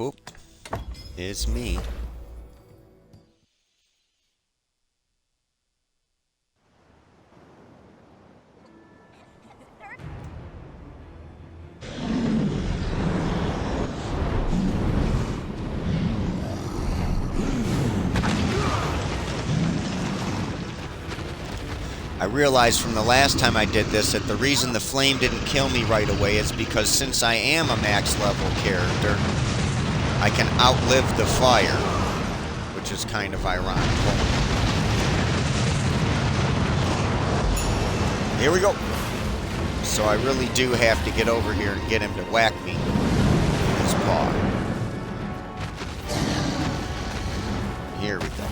Oop. It's me. I realized from the last time I did this that the reason the flame didn't kill me right away is because since I am a max level character, I can outlive the fire, which is kind of ironic. Here we go. So I really do have to get over here and get him to whack me with his paw. Here we go.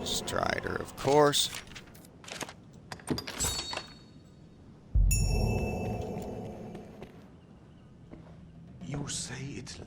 Strider, of course. You say it's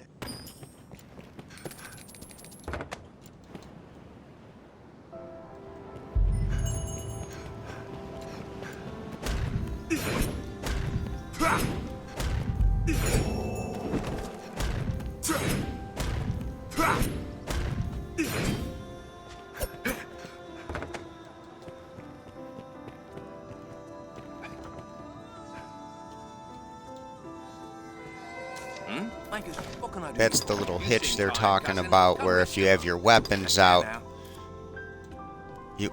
That's the little hitch they're talking about, where if you have your weapons out,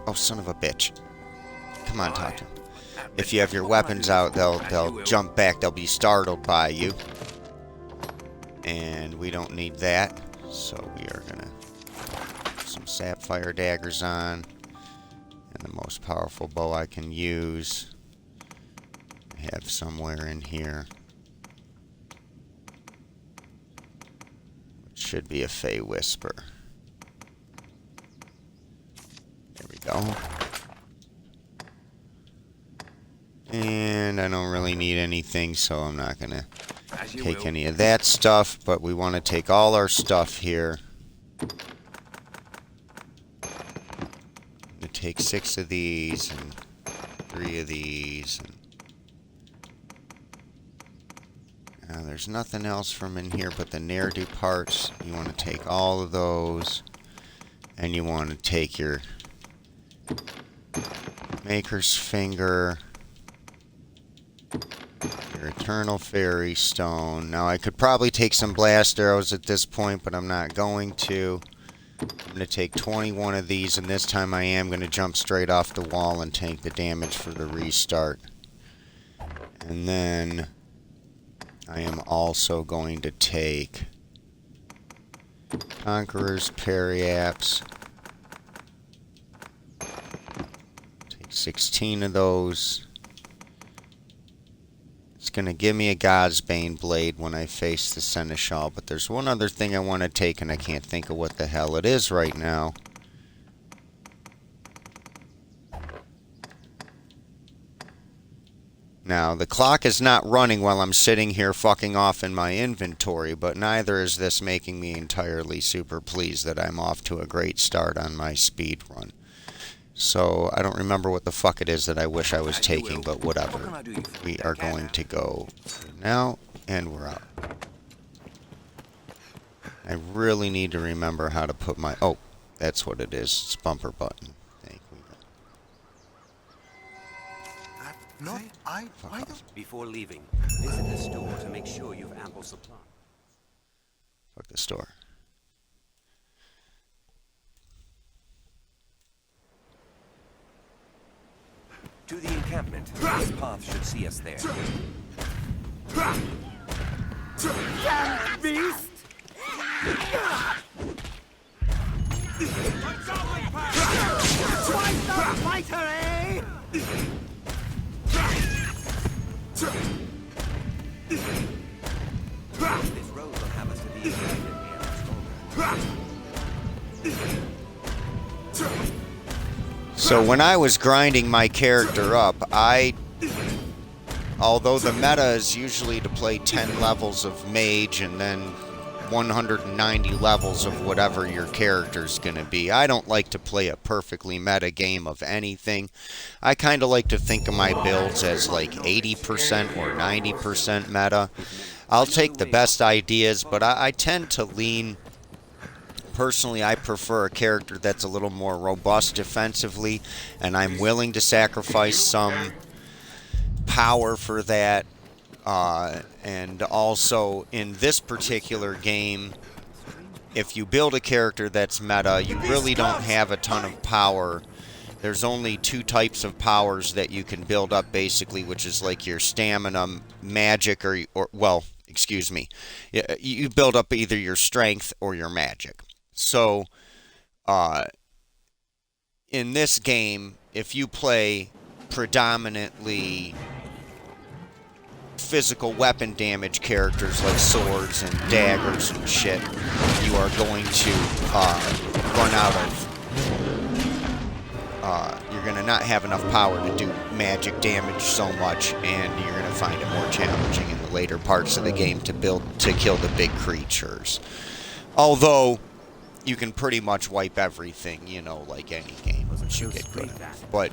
oh, son of a bitch. Come on, talk to him. If you have your weapons out, they'll jump back. They'll be startled by you. And we don't need that. So we are gonna put some sapphire daggers on. And the most powerful bow I can use, I have somewhere in here. Should be a Fey Whisper. There we go. And I don't really need anything, so I'm not gonna take any of that stuff, but we want to take all our stuff here. I'm gonna take 6 of these and 3 of these. And there's nothing else from in here but the ne'er-do parts. You want to take all of those, and you want to take your Maker's Finger, your Eternal Fairy Stone. Now I could probably take some blast arrows at this point, but I'm not going to. I'm going to take 21 of these, and this time I am going to jump straight off the wall and take the damage for the restart. And then I am also going to take Conqueror's Periaps. Take 16 of those. It's going to give me a Godsbane blade when I face the Seneschal, but there's one other thing I want to take, and I can't think of what the hell it is right now. Now, the clock is not running while I'm sitting here fucking off in my inventory, but neither is this making me entirely super pleased that I'm off to a great start on my speed run. So, I don't remember what the fuck it is that I wish I was taking, but whatever. We are going to go now, and we're out. I really need to remember how to put my... Oh, that's what it is. It's bumper button. not I. Before leaving, visit the store to make sure you've ample supply. Fuck the store. To the encampment. This path should see us there. Damn beast! Twice the fighter, eh? This road will have us to the encampment near us. So when I was grinding my character up, although the meta is usually to play 10 levels of mage and then 190 levels of whatever your character's going to be. I don't like to play a perfectly meta game of anything. I kind of like to think of my builds as like 80% or 90% meta. I'll take the best ideas, but I tend to lean... Personally, I prefer a character that's a little more robust defensively, and I'm willing to sacrifice some power for that. And also, in this particular game, if you build a character that's meta, you really don't have a ton of power. There's only two types of powers that you can build up, basically, which is like your stamina, magic, or well, excuse me. You build up either your strength or your magic. So, in this game, if you play predominantly physical weapon damage characters like swords and daggers and shit, you are going to run out of... you're going to not have enough power to do magic damage so much, and you're going to find it more challenging in the later parts of the game to kill the big creatures. Although, you can pretty much wipe everything, you know, like any game once you get good at it. But,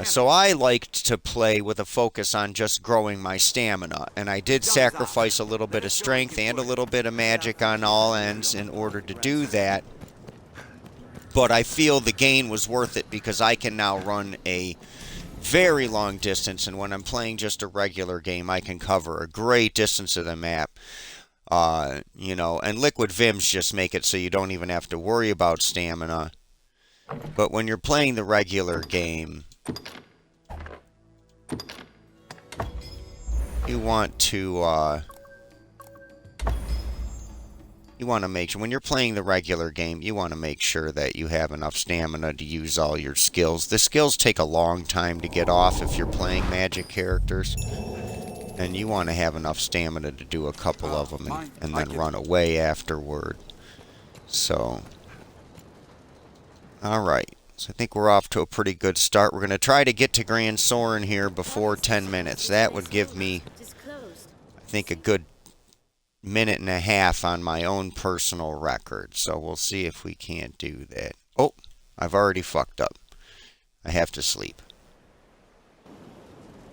so I liked to play with a focus on just growing my stamina, and I did sacrifice a little bit of strength and a little bit of magic on all ends in order to do that. But I feel the gain was worth it because I can now run a very long distance, and when I'm playing just a regular game, I can cover a great distance of the map. You know, and liquid vims just make it so you don't even have to worry about stamina. But when you're playing the regular game, you want to make sure, when you're playing the regular game, you want to make sure that you have enough stamina to use all your skills. The skills take a long time to get off if you're playing magic characters. And you want to have enough stamina to do a couple of them and then run away afterward. So, alright. So I think we're off to a pretty good start. We're going to try to get to Grand Soren here before 10 minutes. That would give me, I think, a good minute and a half on my own personal record. So we'll see if we can't do that. Oh, I've already fucked up. I have to sleep.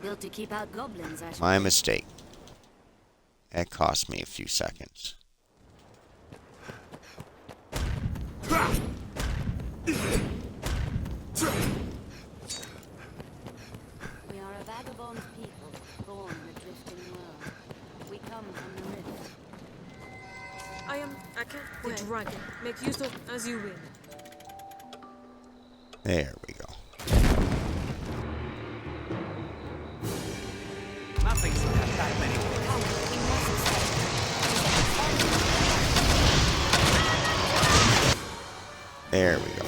Built to keep out goblins, I My mistake. That cost me a few seconds. We are a vagabond people, born in a drifting world. We come from the rift. I am Aka, the dragon. Make use of as you will. There we go. Nothing's that many. There we go.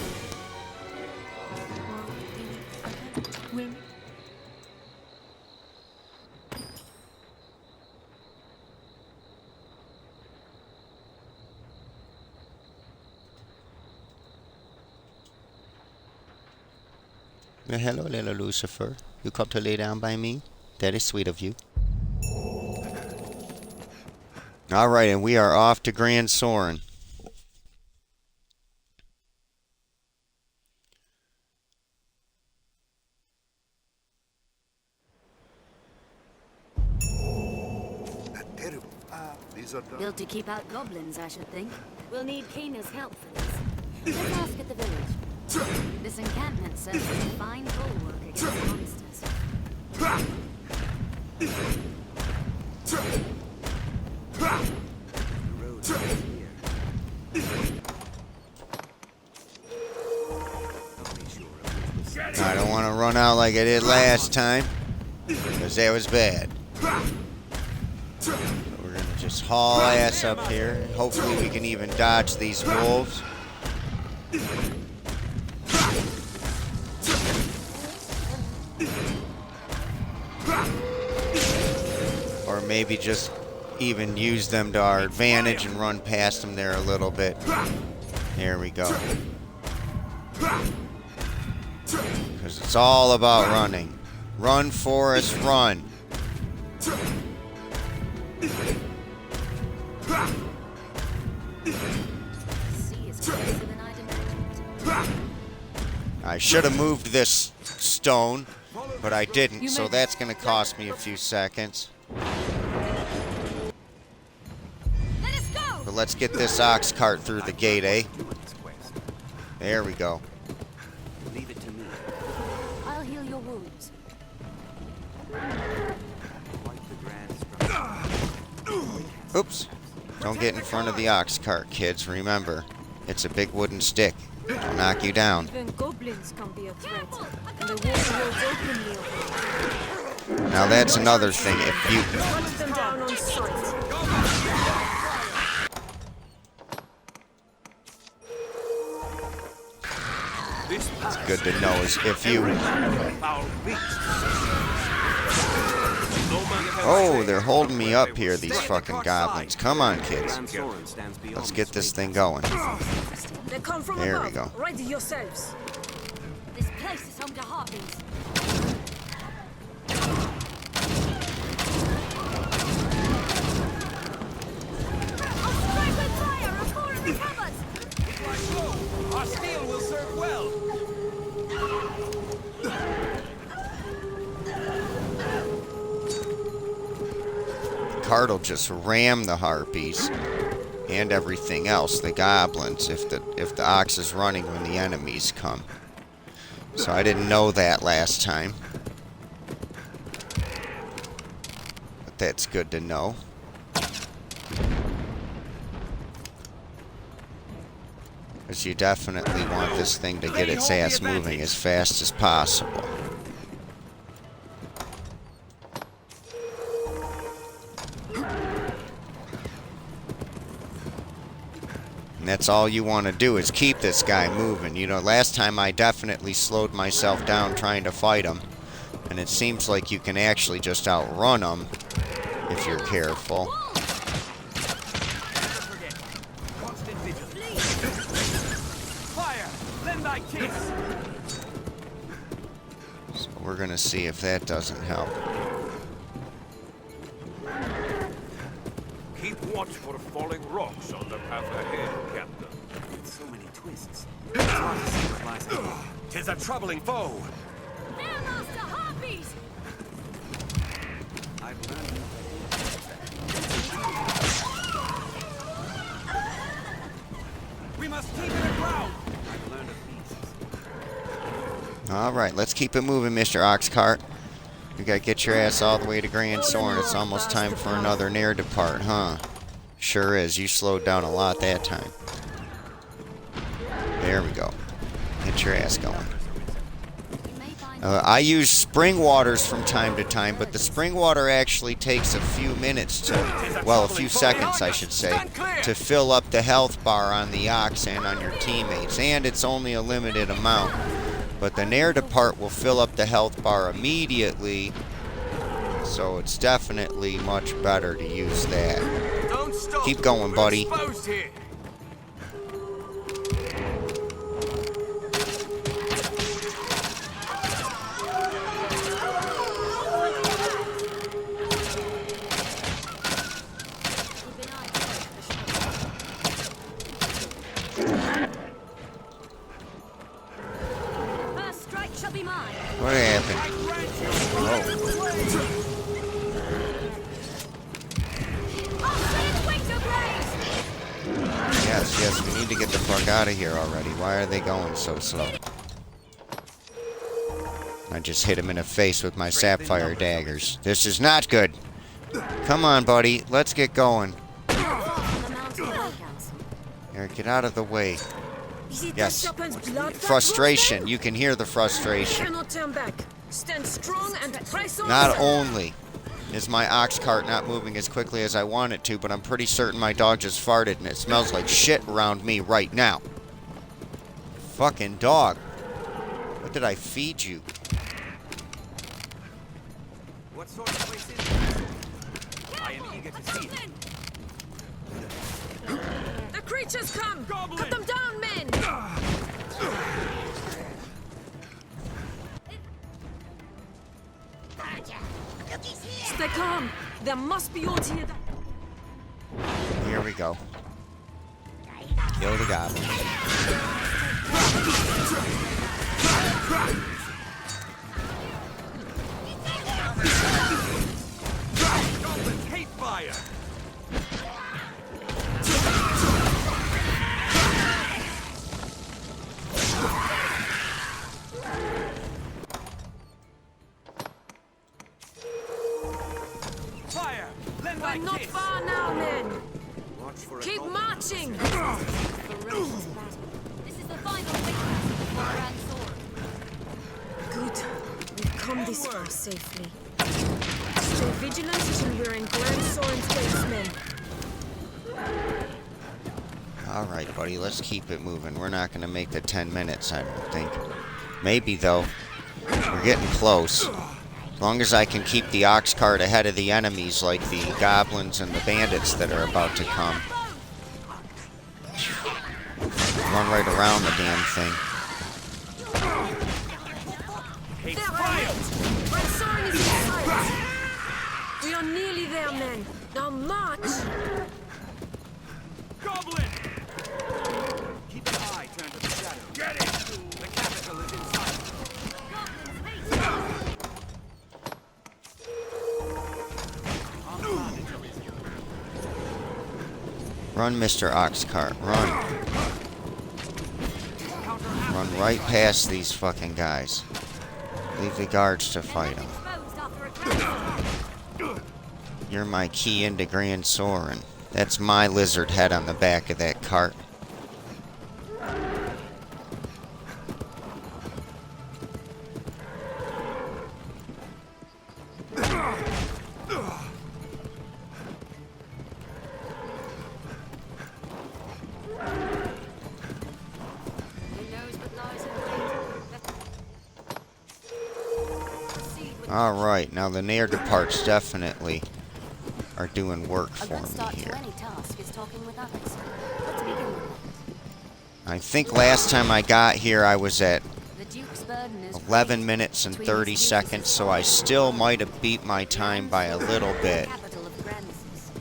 Well, hello, little Lucifer. You come to lay down by me? That is sweet of you. Alright, and we are off to Grand Soren. Built to keep out goblins, I should think. We'll need Keena's help for this. Let's ask at the village. This encampment serves as a fine bulwark against monsters. I don't want to run out like I did last time, because that was bad. So we're going to just haul ass up here. Hopefully we can even dodge these wolves. Or maybe just even use them to our advantage and run past them there a little bit. There we go. Because it's all about running. Run, Forrest, run. Sea is closer than I'd imagined. I should have moved this stone, but I didn't, so that's going to cost me a few seconds. Let us go! But let's get this ox cart through the gate, eh? Doing this quest. There we go. Leave it to me. I'll heal your wounds. Quite the grand structure. Oops. Don't get in front of the ox cart, kids. Remember, it's a big wooden stick. It'll knock you down. Even goblins can be a threat. And they walk the roads openly. Now that's another thing. If you... Hunt them down on sight. This It's good to know is if you... foul beast. Oh, they're holding me up here, these fucking goblins. Come on, kids. Grand Soren stands beyond Let's get this space. thing going. They come from There above. we go. Ready yourselves. This place is home to harpies. I'll strike with fire on four of the cupboards! Our steel will serve well. The cart will just ram the harpies and everything else, the goblins, if the ox is running when the enemies come. So I didn't know that last time. But that's good to know. Because you definitely want this thing to get its ass moving as fast as possible. And that's all you want to do is keep this guy moving. You know, last time I definitely slowed myself down trying to fight him. And it seems like you can actually just outrun him if you're careful. Constant vigilance. Fire! Lend thy kiss! So we're going to see if that doesn't help. Keep watch for falling rocks on the path ahead, Captain. So many twists. It's hard to see what lies ahead. 'Tis a troubling foe. They're master harpies! I've learned. We must keep it aground. I've learned of beasts. Alright, let's keep it moving, Mr. Oxcart. You gotta get your ass all the way to Grand Soren. It's almost time for another Nair depart, huh? Sure is. You slowed down a lot that time. There we go. Get your ass going. You may find I use spring waters from time to time, but the spring water actually takes a few minutes to, well, a few seconds, I should say, to fill up the health bar on the ox and on your teammates. And it's only a limited amount. But the Nair depart will fill up the health bar immediately, so it's definitely much better to use that. Don't stop. Keep going, We're buddy. exposed here. keep an eye out for the first strike shall be mine. What happened? Oh, I'll set its wings ablaze! yes, we need to get the fuck out of here already. Why are they going so slow? I just hit him in the face with my sapphire daggers. This is not good. Come on, buddy. Let's get going. From the Mountain High Council. Here, get out of the way. Is it Yes. the serpent's blood that Frustration. moves You can hear the them? frustration. Cannot turn back. Stand strong and press on. Not only is my ox cart not moving as quickly as I want it to, but I'm pretty certain my dog just farted and it smells like shit around me right now. Fucking dog. What did I feed you? What sort of place is it? I am eager to see it. The creatures come. Goblin! Cut them down, men. Stay calm. There must be odds here. Here we go. Kill the goblin. Goblins hate fire! Fire! Lend We're like not this! far now, men. Watch for a Keep goblin. marching. Ferocious battle. This is the final victory for the Grand Sword. Good. We've come this far safely. Stay vigilant till we're in Grand Soren's basement. Alright, buddy, let's keep it moving. We're not going to make the 10 minutes, I don't think. Maybe, though. We're getting close. As long as I can keep the ox cart ahead of the enemies, like the goblins and the bandits that are about to come. Run right around the damn thing. Hate They're fire! ahead. Grand Soren is in sight. We are nearly there, men. Now march. Goblin! Keep your eye turned to the shadow. Get it! The capital is in sight. Run, Mr. Oxcart, run. Run right past these fucking guys. Leave the guards to fight them. Exposed after a grand You're my key into Grand Soren. That's my lizard head on the back of that cart. Who knows what lies in wait? Proceed with Alright, now the ne'er departs definitely are doing work a for good me start to here. any task is talking with others. Let's begin with I think last time I got here I was at the Duke's burden is 11 great. minutes and Between 30 his seconds, uses so of I fire, still might have beat my time by a little bit. capital of Grandis.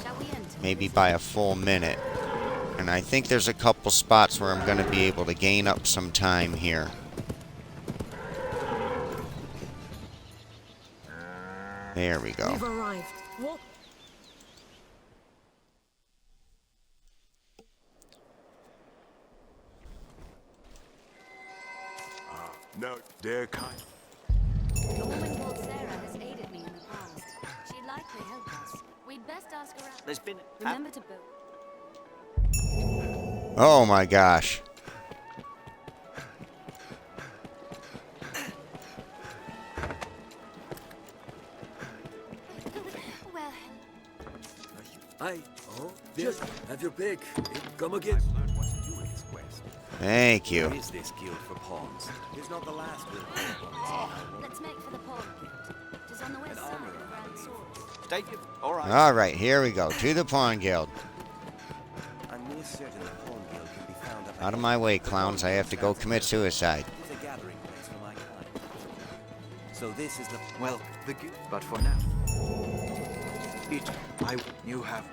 Shall we enter? Maybe by a full minute. And I think there's a couple spots where I'm going to be able to gain up some time here. There we go. We've arrived. What? No, dear kind. A woman called Sarah has aided me in the past. She'd likely help us. We'd best ask her out. There's been... Remember to book. Oh my gosh. Well, Oh, just have your pick. Come again. I've learned what to do with this quest. Thank you. Where is this guild for pawns? It's not the last guild. let's make for the Pawn Guild. It is on the west side of the Grand Sword. Take it. All right. Alright, here we go. To the Pawn Guild. I'm near certain the pawn guild can be found up Out of my way, clowns. I have to go commit suicide. It's a gathering place for my kind. So this is the... Well, the guild... But for now... You have...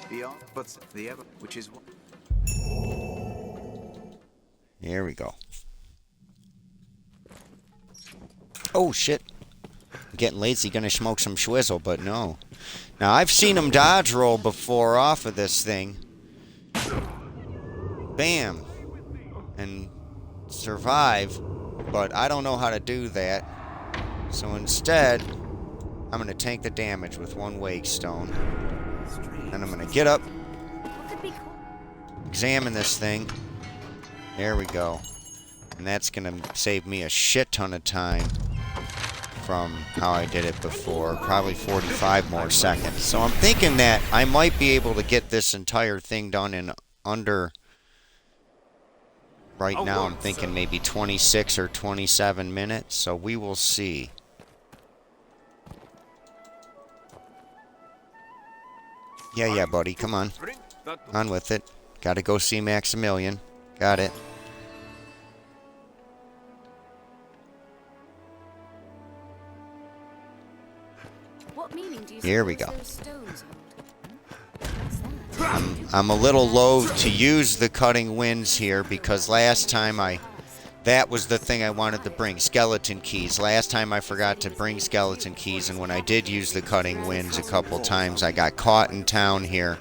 Beyond, but the ever, which is what? Here we go. Oh shit. I'm getting lazy, gonna smoke some schwizzle, but no. Now I've seen him dodge roll before off of this thing. Bam. And survive, but I don't know how to do that. So instead, I'm gonna tank the damage with one wake stone. And I'm gonna get up, What could be called? examine this thing. There we go. And that's gonna save me a shit ton of time from how I did it before. Probably 45 more seconds. So I'm thinking that I might be able to get this entire thing done in under... Right now I'm thinking maybe 26 or 27 minutes. So we will see. Yeah, buddy. Come on. Bring that On with it. Gotta go see Maximilian. Got it. Here we go. Those stones hold. What's that? I'm a little loath to use the cutting winds here because last time that was the thing I wanted to bring, skeleton keys. Last time I forgot to bring skeleton keys, and when I did use the cutting winds a couple times, I got caught in town here,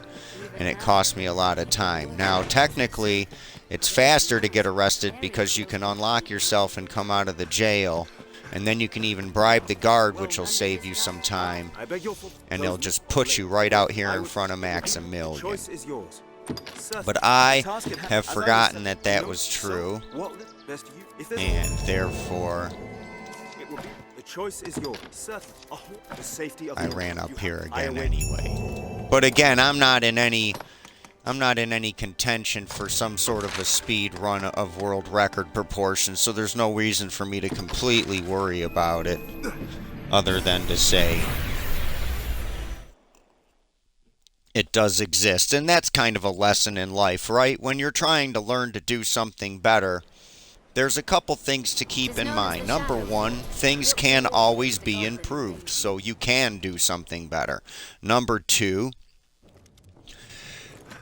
and it cost me a lot of time. Now, technically, it's faster to get arrested because you can unlock yourself and come out of the jail, and then you can even bribe the guard, which will save you some time, I beg your and they'll just put you right out here in front of Maximilian. choice is yours. But I have forgotten that that was true, What best to you? If there's and therefore it will be the choice is yours. Certainly. The safety of I your ran life. up You here have- I again await- anyway. But again, I'm not in any contention for some sort of a speed run of world record proportions, so there's no reason for me to completely worry about it, other than to say it does exist. And that's kind of a lesson in life, right? When you're trying to learn to do something better, there's a couple things to keep in mind. Number one, things can always be improved, so you can do something better. Number two,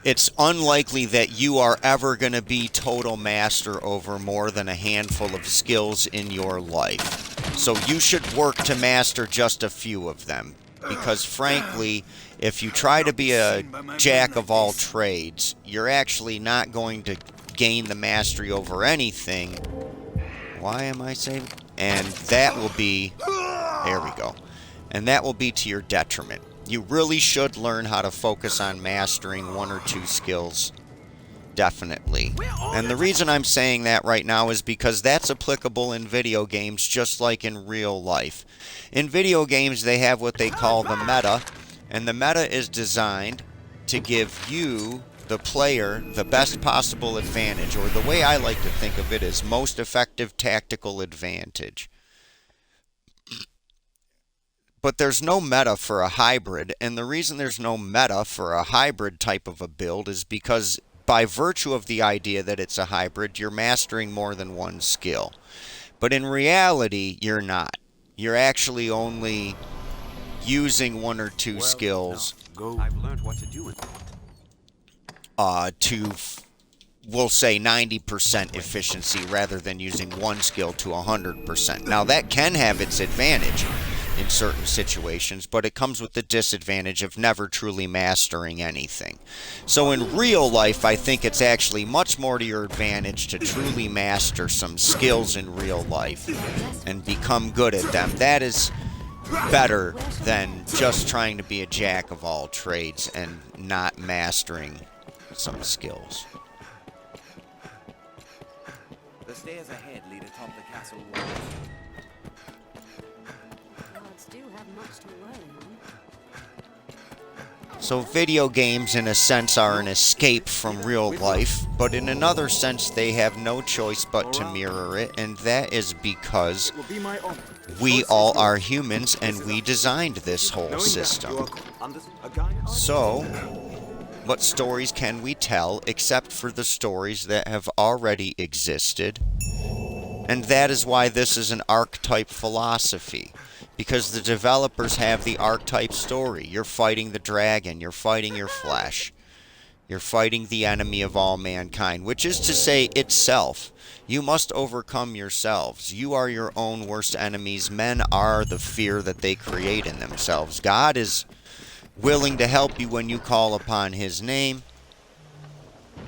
it's unlikely that you are ever going to be total master over more than a handful of skills in your life. So you should work to master just a few of them. Because frankly, if you try to be a jack of all trades, you're actually not going to gain the mastery over anything. Why am I saving? And that will be... There we go. And that will be to your detriment. You really should learn how to focus on mastering one or two skills. Definitely. And the reason I'm saying that right now is because that's applicable in video games just like in real life. In video games, they have what they call the meta, and the meta is designed to give you, the player, the best possible advantage, or the way I like to think of it is most effective tactical advantage. But there's no meta for a hybrid, and the reason there's no meta for a hybrid type of a build is because by virtue of the idea that it's a hybrid, you're mastering more than one skill. But in reality, you're not. You're actually only using one or two skills I've learned what to do with it. to, we'll say, 90% efficiency rather than using one skill to 100%. Now, that can have its advantage in certain situations, but it comes with the disadvantage of never truly mastering anything. So in real life, I think it's actually much more to your advantage to truly master some skills in real life and become good at them. That is better than just trying to be a jack of all trades and not mastering some skills. The stairs ahead lead atop the castle walls. Gods do have much to worry on. So video games, in a sense, are an escape from real life, but in another sense, they have no choice but to mirror it, and that is because It will be my honor. we all are humans, and we designed this whole system. So, what stories can we tell except for the stories that have already existed? And that is why this is an archetype philosophy. Because the developers have the archetype story. You're fighting the dragon. You're fighting your flesh. You're fighting the enemy of all mankind, which is to say itself. You must overcome yourselves. You are your own worst enemies. Men are the fear that they create in themselves. God is willing to help you when you call upon His name.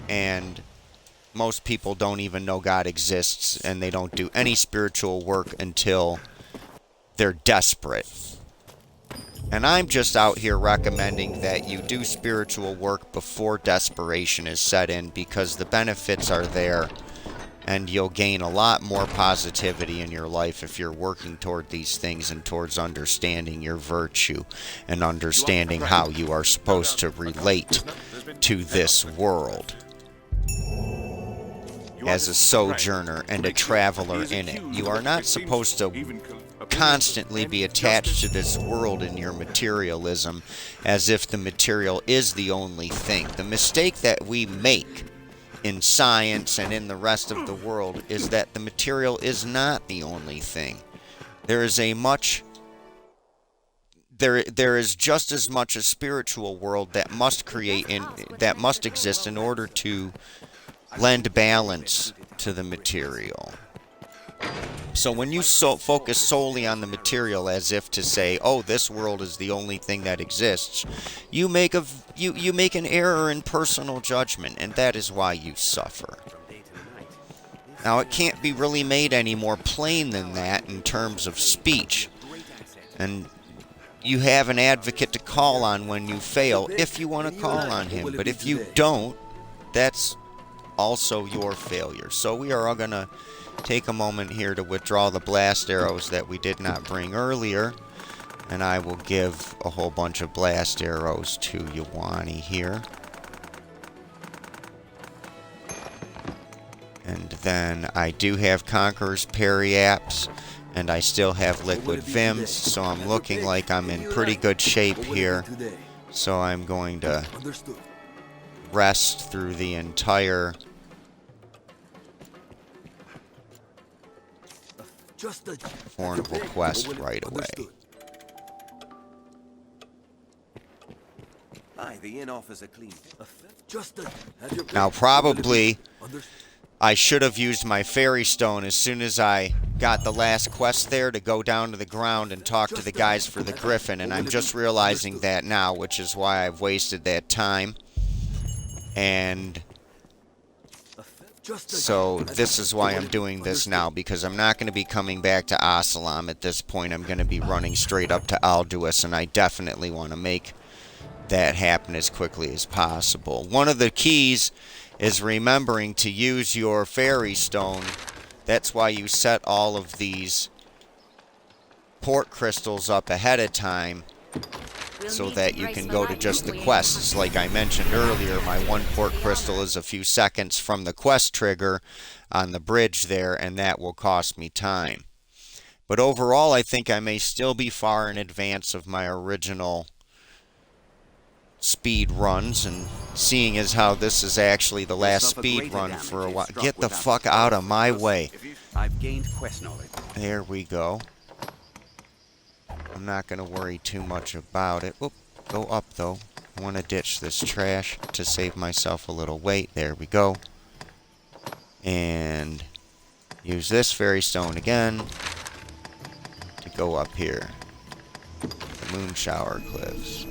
And most people don't even know God exists, and they don't do any spiritual work until they're desperate. And I'm just out here recommending that you do spiritual work before desperation is set in, because the benefits are there, and you'll gain a lot more positivity in your life if you're working toward these things and towards understanding your virtue and understanding how you are supposed to relate to this world as a sojourner and a traveler in it. You are not supposed to constantly be attached to this world in your materialism as if the material is the only thing. The mistake that we make in science and in the rest of the world is that the material is not the only thing. There is a much there is just as much a spiritual world that must that must exist in order to lend balance to the material. So when you focus solely on the material as if to say, oh, this world is the only thing that exists, you make an error in personal judgment, and that is why you suffer. Now, it can't be really made any more plain than that in terms of speech. And you have an advocate to call on when you fail, if you want to call on him. But if you don't, that's also your failure. So we are all going to take a moment here to withdraw the blast arrows that we did not bring earlier. And I will give a whole bunch of blast arrows to Yawani here. And then I do have Conqueror's Periapts, and I still have Liquid Vims, so I'm looking like I'm in pretty good shape here. So I'm going to rest through the entire Formidable quest right away. Now probably I should have used my fairy stone as soon as I got the last quest there to go down to the ground and talk to the guys for the griffin, and I'm just realizing that now, which is why I've wasted that time. And so this is why I'm doing this now, because I'm not going to be coming back to Asalam at this point. I'm going to be running straight up to Alduus, and I definitely want to make that happen as quickly as possible. One of the keys is remembering to use your fairy stone. That's why you set all of these port crystals up ahead of time, so that you can go to just the quests. Like I mentioned earlier, my one port crystal is a few seconds from the quest trigger on the bridge there, and that will cost me time. But overall, I think I may still be far in advance of my original speed runs, and seeing as how this is actually the last speed run for a while. Get the fuck out of my way. I've gained quest knowledge. There we go. I'm not going to worry too much about it. Oop, go up though. I want to ditch this trash to save myself a little weight. There we go. And use this fairy stone again to go up here. The Moon Shower Cliffs.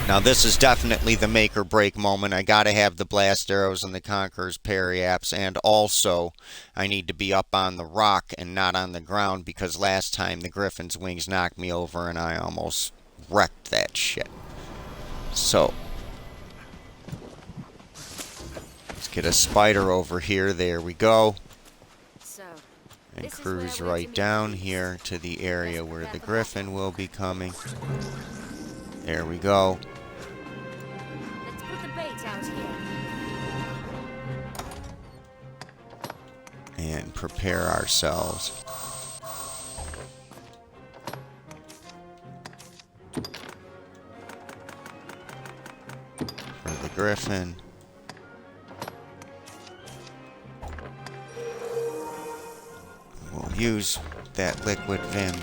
Now this is definitely the make or break moment. I gotta have the blast arrows and the Conqueror's Periapts, and also I need to be up on the rock and not on the ground, because last time the Griffin's wings knocked me over and I almost wrecked that shit. So let's get a spider over here. There we go. And cruise right down here to the area where the Griffin will be coming. There we go. Let's put the bait out here. And prepare ourselves. For the Griffin. We'll use that liquid vim,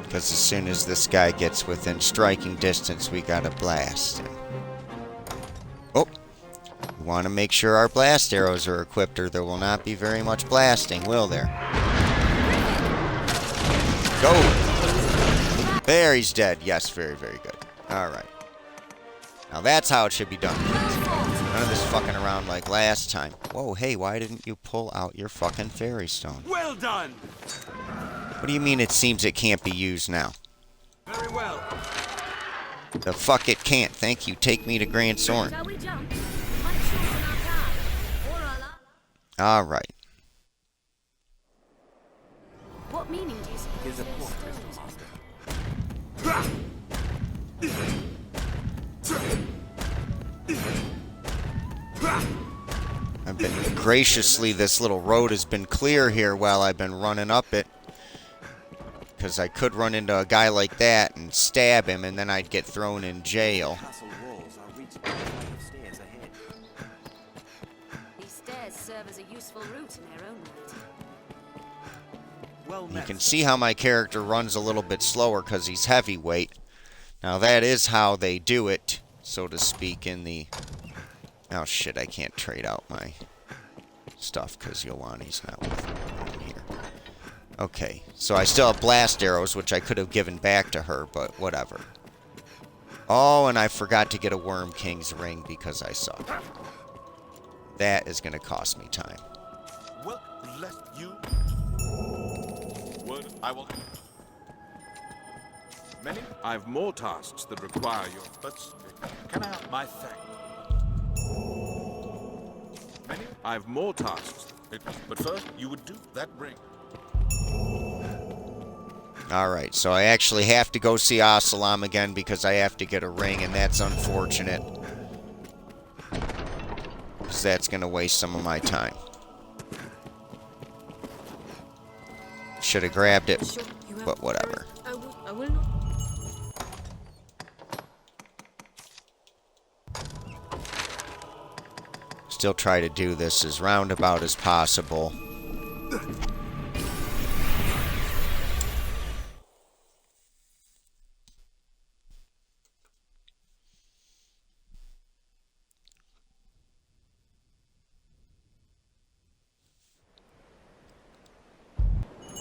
because as soon as this guy gets within striking distance, we gotta blast him. Oh! We want to make sure our blast arrows are equipped, or there will not be very much blasting, will there? Go! There, he's dead. Yes, very, very good. Alright. Now that's how it should be done. None of this fucking around like last time. Whoa, hey, why didn't you pull out your fucking fairy stone? Well done. What do you mean it seems it can't be used now? Very well. The fuck it can't. Thank you. Take me to Grand Soren. Shall we jump? Might shorten our path. Or I'll... Alright. What meaning do you suppose Here's a those port stones crystal, have? master. I've been graciously, this little road has been clear here while I've been running up it. Because I could run into a guy like that and stab him, and then I'd get thrown in jail. Castle walls are reached by a flight of stairs ahead. These stairs serve as a useful route in their own right. Well You met, can sir. see how my character runs a little bit slower because he's heavyweight. Now that is how they do it, so to speak, in the... Oh shit, I can't trade out my stuff because Yolani's not with me here. Okay, so I still have blast arrows, which I could have given back to her, but whatever. Oh, and I forgot to get a Worm King's ring because I suck. That is going to cost me time. Well, let you. Word, I will. Many? I've more tasks that require your. But can I have my thanks? Many? I've more tasks. But first, you would do that ring. Alright, so I actually have to go see Assalam again because I have to get a ring, and that's unfortunate. Because that's going to waste some of my time. Should have grabbed it, Sure, you have but whatever. I will not. Still try to do this as roundabout as possible.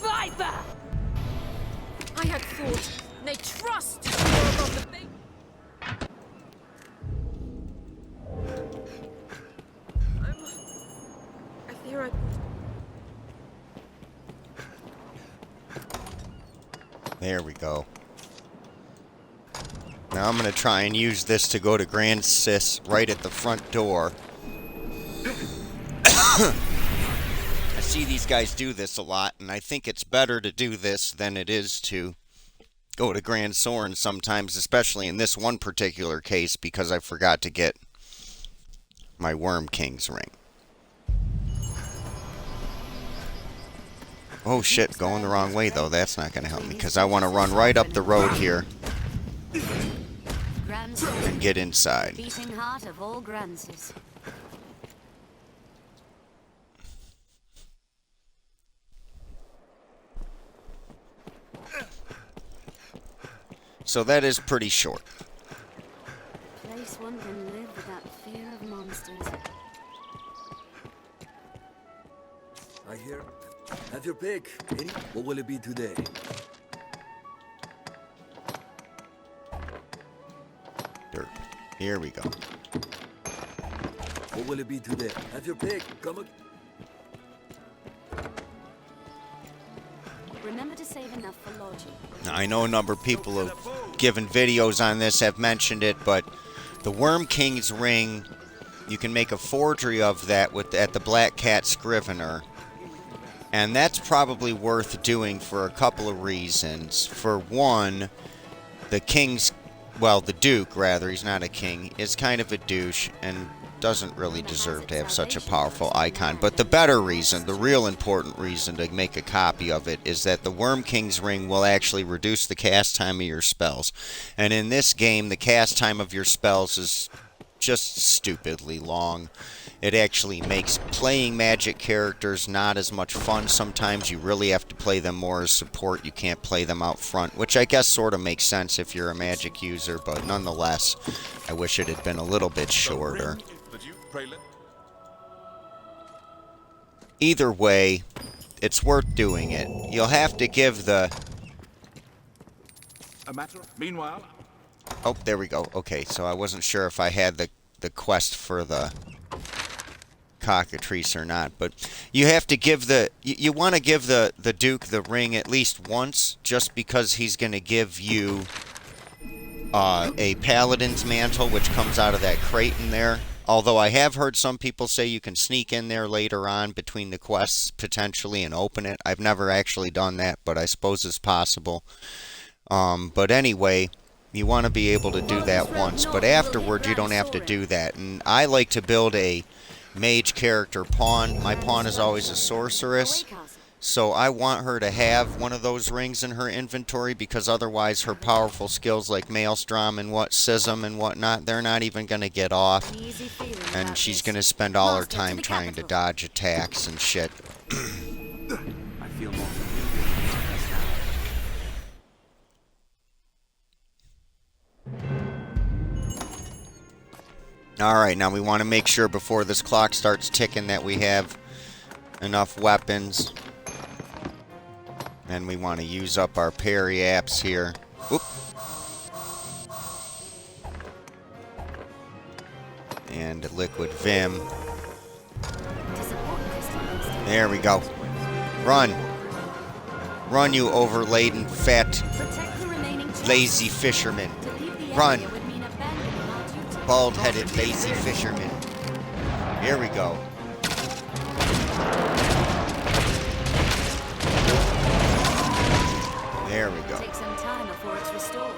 Viper! I had thought they trust you more above the thing. I fear I... There we go. Now I'm going to try and use this to go to Grand Sis right at the front door. I see these guys do this a lot, and I think it's better to do this than it is to go to Grand Soren sometimes, especially in this one particular case, because I forgot to get my Worm King's ring. Oh shit, going the wrong way though. That's not going to help me, because I want to run right up the road here and get inside. Beating heart of all Grances. So that is pretty short. Place one can live without fear of monsters. I hear. Have your pick. Any? What will it be today? Dirt. Here we go. What will it be today? Have your pick. Come on. Remember to save enough for lodging. Now, I know a number of people have given videos on this, have mentioned it, but the Worm King's ring, you can make a forgery of that at the Black Cat Scrivener. And that's probably worth doing for a couple of reasons. For one, the Duke, rather, he's not a king, is kind of a douche and doesn't really deserve to have such a powerful icon. But the better reason, the real important reason to make a copy of it, is that the Worm King's ring will actually reduce the cast time of your spells. And in this game, the cast time of your spells is just stupidly long. It actually makes playing magic characters not as much fun. Sometimes you really have to play them more as support. You can't play them out front, which I guess sort of makes sense if you're a magic user, but nonetheless, I wish it had been a little bit shorter. Either way, it's worth doing it. You'll have to give the... A matter. Meanwhile, Oh, there we go. Okay, so I wasn't sure if I had the quest for the cockatrice or not, but you have to give the... You want to give the Duke the ring at least once, just because he's going to give you a Paladin's Mantle, which comes out of that crate in there. Although I have heard some people say you can sneak in there later on between the quests, potentially, and open it. I've never actually done that, but I suppose it's possible. But anyway, you want to be able to do that once, but afterwards you don't have to do that. And I like to build a mage character pawn. My pawn is always a sorceress, so I want her to have one of those rings in her inventory, because otherwise her powerful skills like Maelstrom and Schism and whatnot, they're not even going to get off, and she's going to spend all her time trying to dodge attacks and shit. I feel more familiar. Alright, now we want to make sure before this clock starts ticking that we have enough weapons. And we want to use up our parry apps here. Oop. And liquid vim. There we go. Run. Run, you overladen, fat, lazy fisherman. Run. Bald-headed, lazy fisherman. Here we go. There we go. Take some time before it's restored.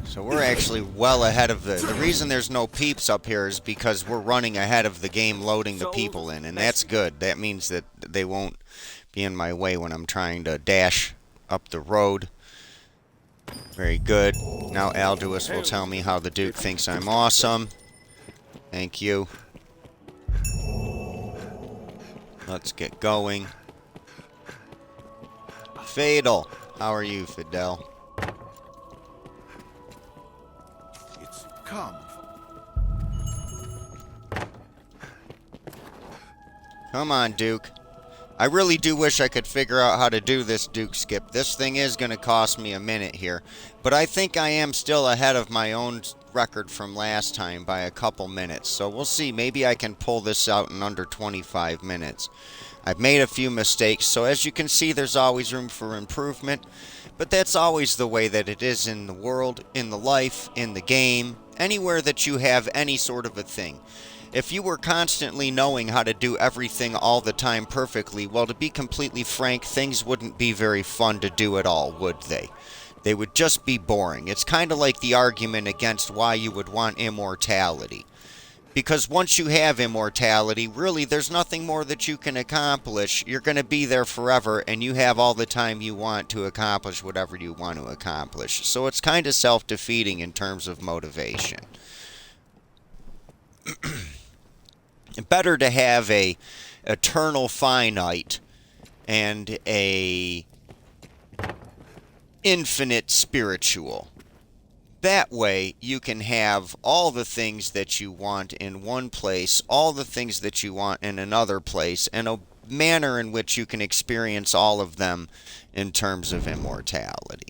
So we're actually well ahead of the reason there's no peeps up here is because we're running ahead of the game loading the people in, and that's good. That means that they won't be in my way when I'm trying to dash up the road. Very good. Now Alduus will tell me how the Duke thinks I'm awesome. Thank you. Let's get going. Fatal. How are you, Fidel? It's come. Come on, Duke. I really do wish I could figure out how to do this Duke skip. This thing is going to cost me a minute here. But I think I am still ahead of my own record from last time by a couple minutes. So we'll see. Maybe I can pull this out in under 25 minutes. I've made a few mistakes. So as you can see, there's always room for improvement. But that's always the way that it is in the world, in the life, in the game, anywhere that you have any sort of a thing. If you were constantly knowing how to do everything all the time perfectly, well, to be completely frank, things wouldn't be very fun to do at all, would they? They would just be boring. It's kind of like the argument against why you would want immortality. Because once you have immortality, really, there's nothing more that you can accomplish. You're going to be there forever, and you have all the time you want to accomplish whatever you want to accomplish. So it's kind of self-defeating in terms of motivation. Better to have a eternal finite and a infinite spiritual. That way you can have all the things that you want in one place, all the things that you want in another place, and a manner in which you can experience all of them in terms of immortality.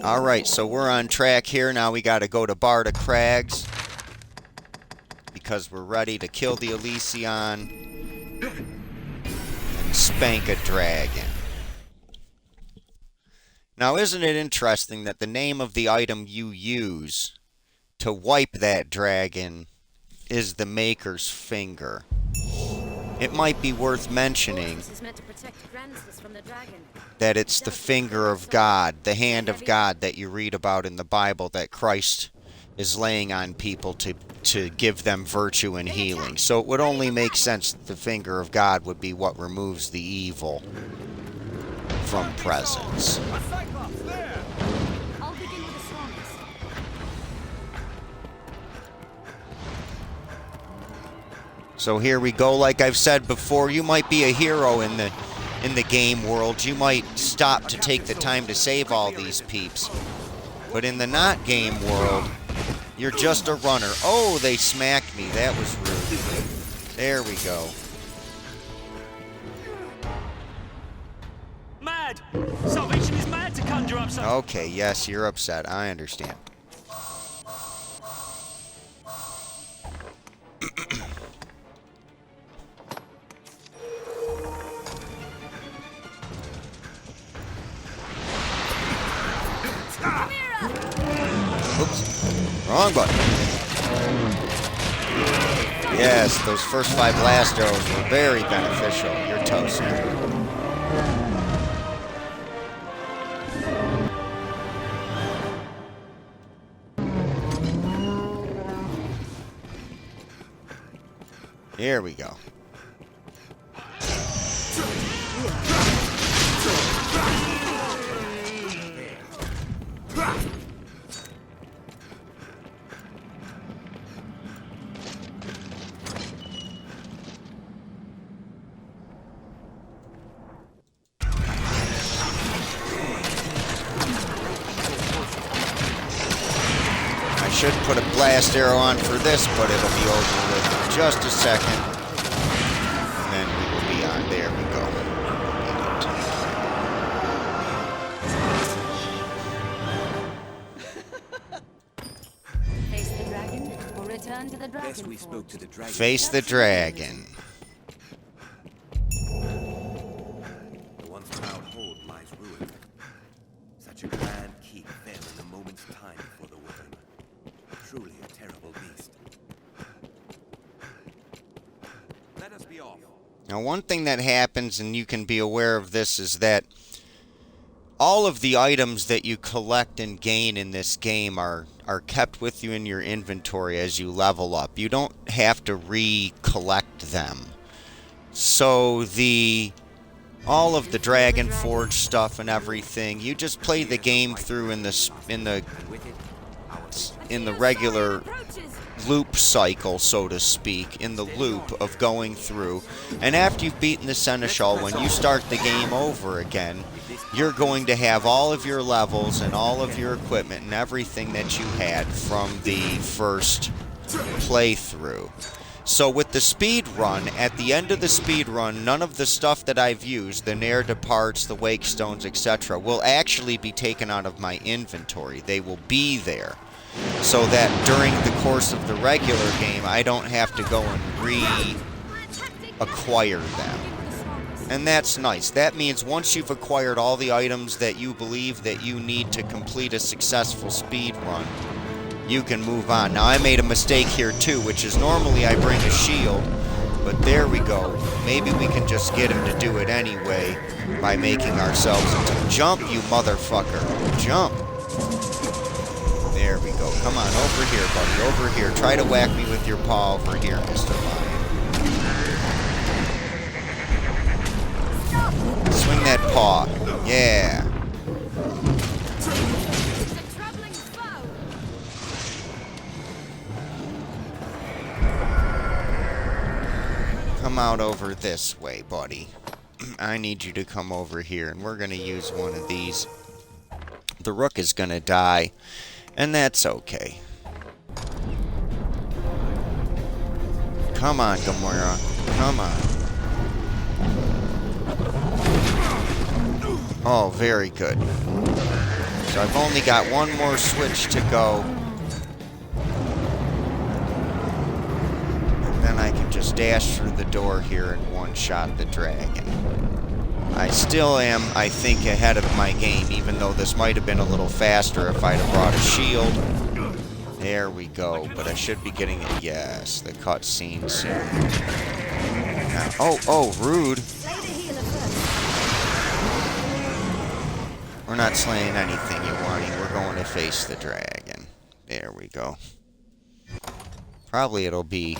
Alright, so we're on track here. Now we got to go to Barda Crags, because we're ready to kill the Elysion and spank a dragon. Now, isn't it interesting that the name of the item you use to wipe that dragon is the Maker's Finger? It might be worth mentioning that it's the finger of God, the hand of God that you read about in the Bible that Christ is laying on people to give them virtue and healing. So it would only make sense that the finger of God would be what removes the evil from presence. I'll begin with the strongest. So here we go. Like I've said before, you might be a hero in the game world. You might stop to take the time to save all these peeps. But in the not game world, you're just a runner. Oh, they smacked me. That was rude. There we go. Mad! Salvation is mad to conjure up some... Okay, yes, you're upset. I understand. Oops. Wrong button. Yes, those first 5 blast arrows were very beneficial. You're toast. Here we go. Should put a blast arrow on for this, but it'll be over with in just a second. And then we will be on. There we go. Face the dragon or return to the dragon. Best we spoke to the dragon. Face the dragon. The once proud hold lies ruined. Such a grand keep fell in a moment's time for the woman. Truly a terrible beast. Let us be off. Now, one thing that happens, and you can be aware of this, is that all of the items that you collect and gain in this game are kept with you in your inventory as you level up. You don't have to recollect them. So all of the Dragon Forge stuff and everything, you just play the game through in the regular loop cycle, so to speak, in the loop of going through. And after you've beaten the Seneschal, when you start the game over again, you're going to have all of your levels and all of your equipment and everything that you had from the first playthrough. So with the speed run, at the end of the speed run, none of the stuff that I've used, the Nair Departs, the Wake Stones, etc., will actually be taken out of my inventory. They will be there, so that during the course of the regular game, I don't have to go and re-acquire them. And that's nice. That means once you've acquired all the items that you believe that you need to complete a successful speed run, you can move on. Now, I made a mistake here too, which is normally I bring a shield, but there we go. Maybe we can just get him to do it anyway by making ourselves into... Jump, you motherfucker. Jump. There we go. Come on, over here, buddy. Over here. Try to whack me with your paw over here, Mr. Lion. Swing that paw. Yeah. Come out over this way, buddy. I need you to come over here, and we're going to use one of these. The rook is going to die, and that's okay. Come on, Gamora. Come on. Oh, very good. So I've only got one more switch to go. And then I can just dash through the door here and one-shot the dragon. I still am, I think, ahead of my game, even though this might have been a little faster if I'd have brought a shield. There we go, but I should be getting it. Yes, the cutscene soon. Now, oh, rude. We're not slaying anything, you whiny. We're going to face the dragon. There we go. Probably it'll be...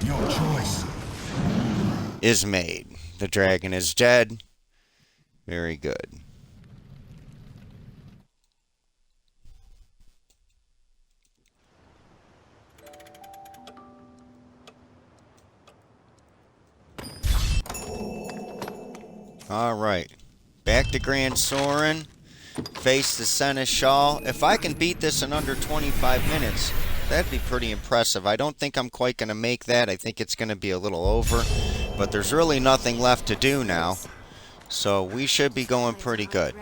Your choice is made. The dragon is dead. Very good. Alright. Back to Grand Soren. Face the Seneschal. If I can beat this in under 25 minutes, that'd be pretty impressive. I don't think I'm quite going to make that. I think it's going to be a little over. But there's really nothing left to do now. So we should be going pretty good.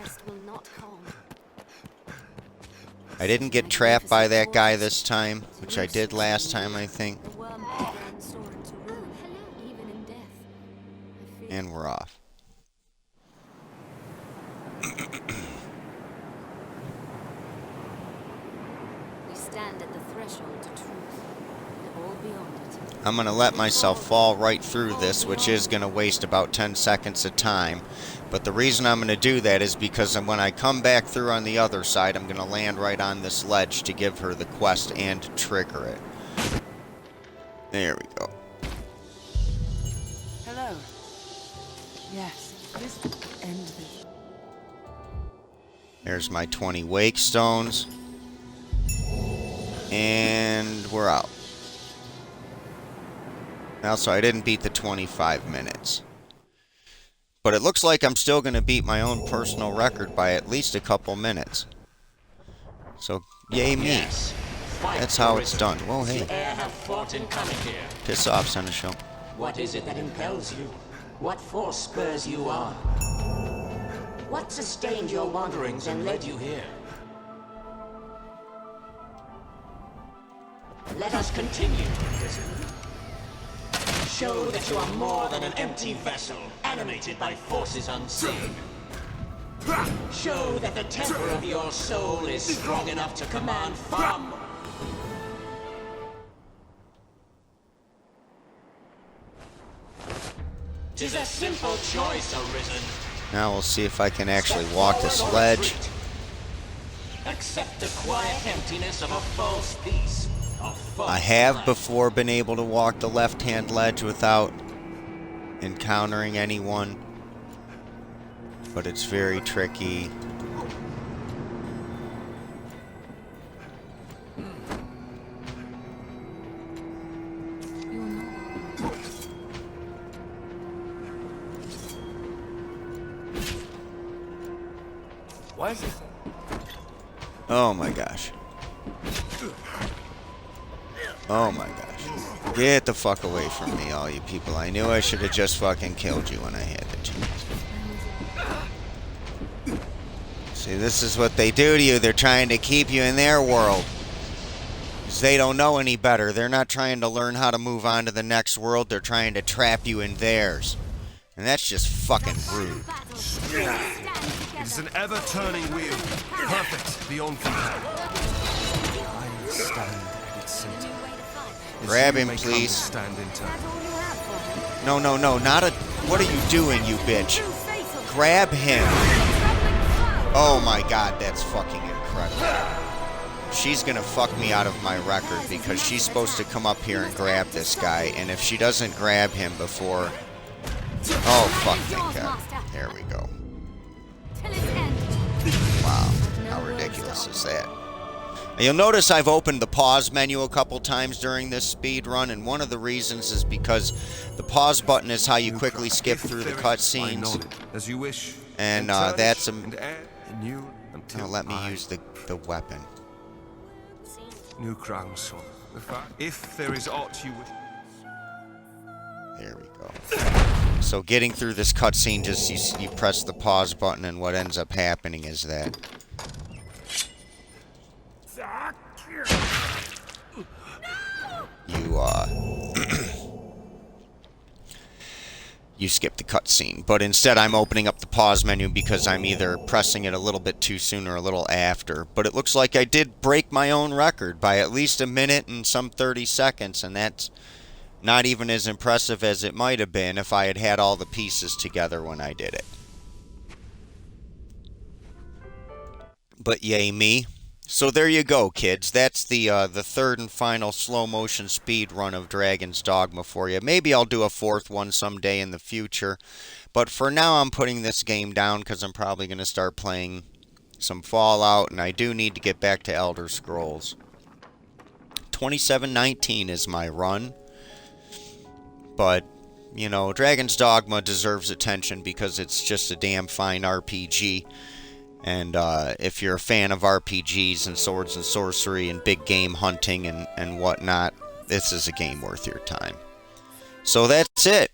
I didn't get trapped by that guy this time, which I did last time, I think. And we're off. We stand at the threshold to truth, and all beyond it. I'm going to let myself fall right through this, which is going to waste about 10 seconds of time. But the reason I'm going to do that is because when I come back through on the other side, I'm going to land right on this ledge to give her the quest and trigger it. There we go. Hello. Yes, this end this. There's my 20 Wake Stones. And we're out. Now, so I didn't beat the 25 minutes. But it looks like I'm still going to beat my own personal record by at least a couple minutes. So, yay me. Yes. That's how it's done. Whoa, hey. The air have fought in coming here. Piss off, Seneschal. What is it that impels you? What force spurs you on? What sustained your wanderings and led you here? Let us continue, prison. Show that you are more than an empty vessel, animated by forces unseen. Show that the temper of your soul is strong enough to command from. Tis a simple choice, Arisen. Now we'll see if I can actually walk this ledge. Accept the quiet emptiness of a false peace. I have before been able to walk the left-hand ledge without encountering anyone, but it's very tricky. What? Oh my gosh. Oh my gosh. Get the fuck away from me, all you people. I knew I should have just fucking killed you when I had the chance. See, this is what they do to you. They're trying to keep you in their world. Because they don't know any better. They're not trying to learn how to move on to the next world. They're trying to trap you in theirs. And that's just fucking rude. It is an ever-turning wheel. Perfect beyond compare. I stand at its center. Grab him, please. Stand in turn. No, no, no, not a... What are you doing, you bitch? Grab him. Oh my god, that's fucking incredible. She's gonna fuck me out of my record because she's supposed to come up here and grab this guy, and if she doesn't grab him before... Oh, fuck, thank god. There we go. Wow, how ridiculous is that? And you'll notice I've opened the pause menu a couple times during this speed run, and one of the reasons is because the pause button is how you quickly skip through the cutscenes. As you wish. And that's a... Oh, let me use the weapon. New crown, son. If there is aught you wish. There we go. So getting through this cutscene, just you press the pause button, and what ends up happening is that you skip the cutscene. But instead, I'm opening up the pause menu because I'm either pressing it a little bit too soon or a little after. But it looks like I did break my own record by at least a minute and some 30 seconds, and that's not even as impressive as it might have been if I had had all the pieces together when I did it. But yay me. So there you go, kids. That's the third and final slow-motion speed run of Dragon's Dogma for you. Maybe I'll do a fourth one someday in the future. But for now, I'm putting this game down because I'm probably going to start playing some Fallout, and I do need to get back to Elder Scrolls. 2719 is my run. But, you know, Dragon's Dogma deserves attention because it's just a damn fine RPG. And if you're a fan of RPGs and swords and sorcery and big game hunting and whatnot, this is a game worth your time. So that's it.